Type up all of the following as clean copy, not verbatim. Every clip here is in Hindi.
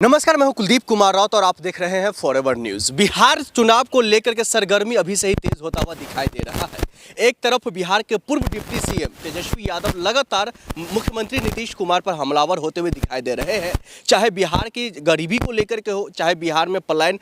नमस्कार, मैं हूं कुलदीप कुमार राउत और आप देख रहे हैं फॉरएवर न्यूज। बिहार चुनाव को लेकर के सरगर्मी अभी से ही तेज होता हुआ दिखाई दे रहा है। एक तरफ बिहार के पूर्व डिप्टी सीएम तेजस्वी यादव लगातार मुख्यमंत्री नीतीश कुमार पर हमलावर होते हुए दिखाई दे रहे हैं, चाहे बिहार की गरीबी को लेकर के हो, चाहे बिहार में पलायन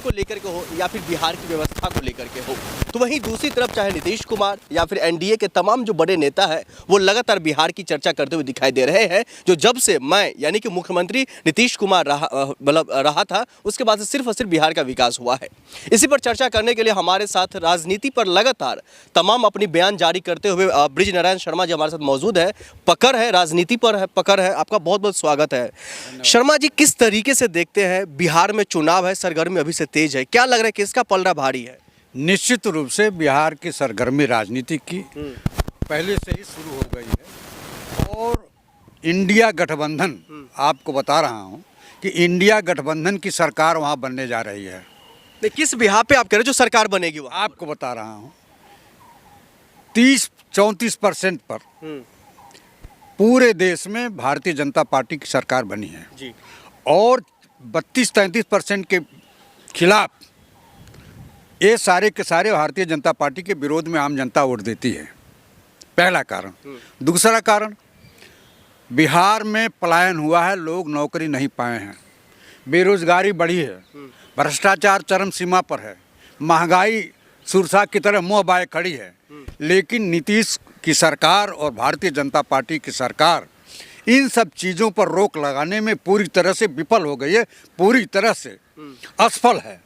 को लेकर के हो, या फिर बिहार की व्यवस्था को लेकर के हो। तो वहीं दूसरी तरफ चाहे नीतीश कुमार या फिर एनडीए के तमाम जो बड़े नेता है वो लगातार बिहार की चर्चा करते हुए दिखाई दे रहे हैं। जो जब से मैं यानी कि मुख्यमंत्री नीतीश कुमार रहा था, उसके बाद से सिर्फ और सिर्फ बिहार का विकास हुआ है। इसी पर चर्चा करने के लिए हमारे साथ राजनीति पर लगातार तमाम अपनी बयान जारी करते हुए ब्रिज नारायण शर्मा जी हमारे साथ मौजूद है। पकड़ है राजनीति पर है, पकड़ है, आपका बहुत बहुत स्वागत है। शर्मा जी, किस तरीके से देखते हैं बिहार में चुनाव है, सरगर्मी अभी से तेज है, क्या लग रहा है किसका पलड़ा भारी है? निश्चित रूप से बिहार की सरगर्मी राजनीति की पहले से ही शुरू हो गई है और इंडिया गठबंधन, आपको बता रहा हूं कि इंडिया गठबंधन की सरकार वहां बनने जा रही है। किस बिहार पे आप कह रहे हो जो सरकार बनेगी? वो आपको बता रहा हूं 30-34% पर पूरे देश में भारतीय जनता पार्टी की सरकार बनी है जी। और 32-33% के खिलाफ ये सारे के सारे भारतीय जनता पार्टी के विरोध में आम जनता वोट देती है। पहला कारण। दूसरा कारण, बिहार में पलायन हुआ है, लोग नौकरी नहीं पाए हैं, बेरोजगारी बढ़ी है, भ्रष्टाचार चरम सीमा पर है, महंगाई सुरसा की तरह मुंह बाए खड़ी है। लेकिन नीतीश की सरकार और भारतीय जनता पार्टी की सरकार इन सब चीज़ों पर रोक लगाने में पूरी तरह से विफल हो गई है, पूरी तरह से असफल है।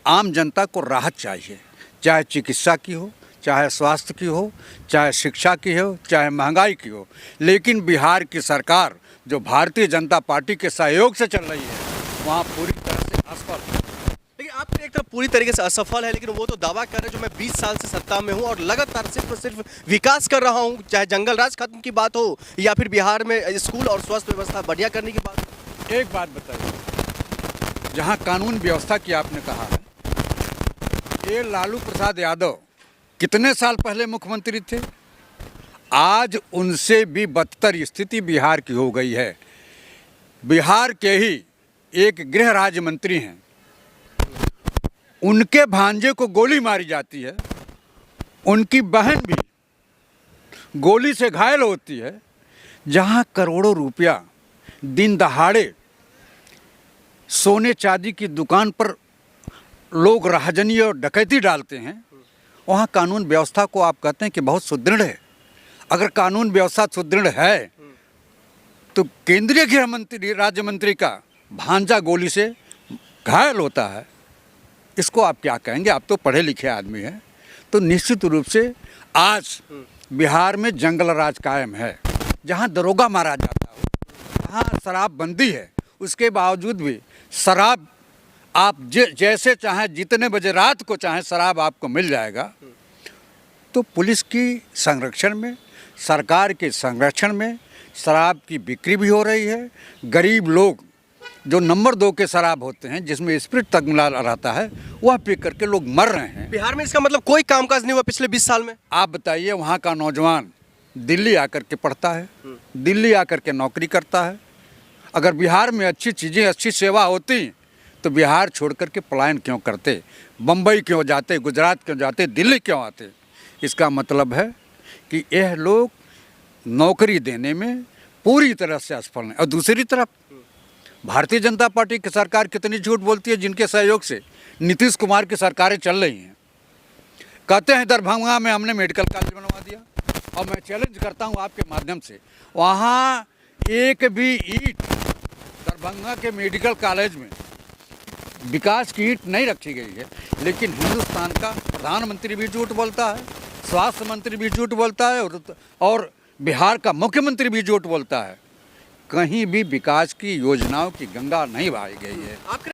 आम जनता को राहत चाहिए, चाहे चिकित्सा की हो, चाहे स्वास्थ्य की हो, चाहे शिक्षा की हो, चाहे महंगाई की हो। लेकिन बिहार की सरकार जो भारतीय जनता पार्टी के सहयोग से चल रही है वहाँ पूरी तरह से असफल है। लेकिन आप एक तरफ पूरी तरीके से असफल है, लेकिन वो तो दावा कर रहे हैं जो मैं 20 साल से सत्ता में हूँ और लगातार सिर्फ और सिर्फ विकास कर रहा हूँ, चाहे जंगल राज खत्म की बात हो या फिर बिहार में स्कूल और स्वास्थ्य व्यवस्था बढ़िया करने की बात हो। एक बात बताइए, जहाँ कानून व्यवस्था की आपने कहा है, ये लालू प्रसाद यादव कितने साल पहले मुख्यमंत्री थे? आज उनसे भी बदतर स्थिति बिहार की हो गई है। बिहार के ही एक गृह राज्य मंत्री हैं, उनके भांजे को गोली मारी जाती है, उनकी बहन भी गोली से घायल होती है। जहां करोड़ों रुपया दिन दहाड़े सोने चांदी की दुकान पर लोग राहजनी और डकैती डालते हैं, वहाँ कानून व्यवस्था को आप कहते हैं कि बहुत सुदृढ़ है। अगर कानून व्यवस्था सुदृढ़ है तो केंद्रीय गृह मंत्री राज्य मंत्री का भांजा गोली से घायल होता है, इसको आप क्या कहेंगे? आप तो पढ़े लिखे आदमी हैं। तो निश्चित रूप से आज बिहार में जंगल राज कायम है। जहाँ दरोगा मारा जाता हो, जहाँ शराबबंदी है, उसके बावजूद भी शराब आप जैसे चाहें, जितने बजे रात को चाहें, शराब आपको मिल जाएगा। तो पुलिस की संरक्षण में, सरकार के संरक्षण में शराब की बिक्री भी हो रही है। गरीब लोग जो नंबर 2 के शराब होते हैं, जिसमें स्प्रिट तक मिला रहता है, वह पी करके लोग मर रहे हैं। बिहार में इसका मतलब कोई कामकाज नहीं हुआ पिछले 20 साल में? आप बताइए, वहाँ का नौजवान दिल्ली आकर के पढ़ता है, दिल्ली आकर के नौकरी करता है। अगर बिहार में अच्छी चीज़ें, अच्छी सेवा होती तो बिहार छोड़ कर के पलायन क्यों करते? बम्बई क्यों जाते? गुजरात क्यों जाते? दिल्ली क्यों आते? इसका मतलब है कि यह लोग नौकरी देने में पूरी तरह से असफल हैं। और दूसरी तरफ भारतीय जनता पार्टी की सरकार कितनी झूठ बोलती है, जिनके सहयोग से नीतीश कुमार की सरकारें चल रही हैं। कहते हैं दरभंगा में हमने मेडिकल कॉलेज बनवा दिया, और मैं चैलेंज करता हूं आपके माध्यम से, वहाँ एक भी ईंट दरभंगा के मेडिकल कॉलेज में विकास की ईंट नहीं रखी गई है। लेकिन हिंदुस्तान का प्रधानमंत्री भी झूठ बोलता है, स्वास्थ्य मंत्री भी झूठ बोलता है और बिहार का मुख्यमंत्री भी झूठ बोलता है। कहीं भी विकास की योजनाओं की गंगा नहीं बहाई गई है।